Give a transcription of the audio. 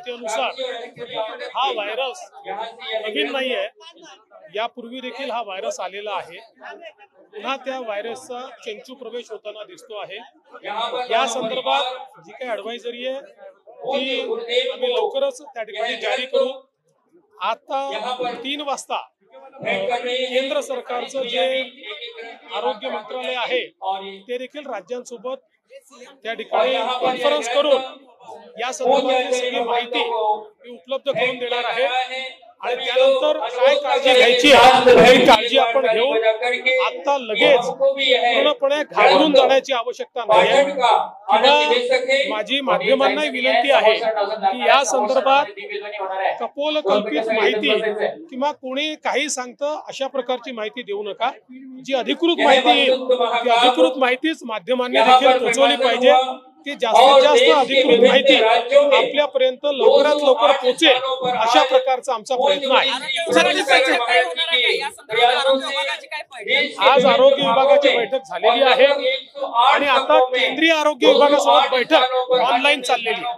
माहितीनुसार हा व्हायरस नवीन नाही आहे, यापूर्वी देखील हा व्हायरस आलेला आहे। पुन्हा त्या व्हायरसचा चेंचू प्रवेश होताना दिसतो आहे। या संदर्भात जी काही ॲडवायझरी आहे ती आम्ही लवकरच त्या ठिकाणी जारी करू। आता 3 वाजता केंद्र सरकारचं जे आरोग्य मंत्रालय आहे ते देखील राज्यांसोबत त्या ठिकाणी कॉन्फरन्स करून या संदर्भातली सगळी माहिती उपलब्ध करून देणार आहे आणि त्यानंतर काय काळजी घ्यायची ही काळजी आपण घेऊ। आता लगेच पूर्णपणे घाबरून जाण्याची आवश्यकता नाही आहे किंवा माझी माध्यमांनाही विनंती आहे की या संदर्भात कपोलकल्पित माहिती किंवा कोणी काही सांगतं अशा प्रकारची माहिती देऊ नका। जी अधिकृत माहिती येईल ती अधिकृत माहितीच माध्यमांनी देखील पोहोचवली पाहिजे। ती जास्तीत जास्त अधिकृत माहिती आपल्यापर्यंत लवकरात लवकर पोहोचेल अशा प्रकारचा आमचा प्रयत्न आहे। आज आरोग्य विभागाची बैठक झालेली आहे आणि आता केंद्रीय आरोग्य विभागासोबत बैठक ऑनलाईन चाललेली आहे।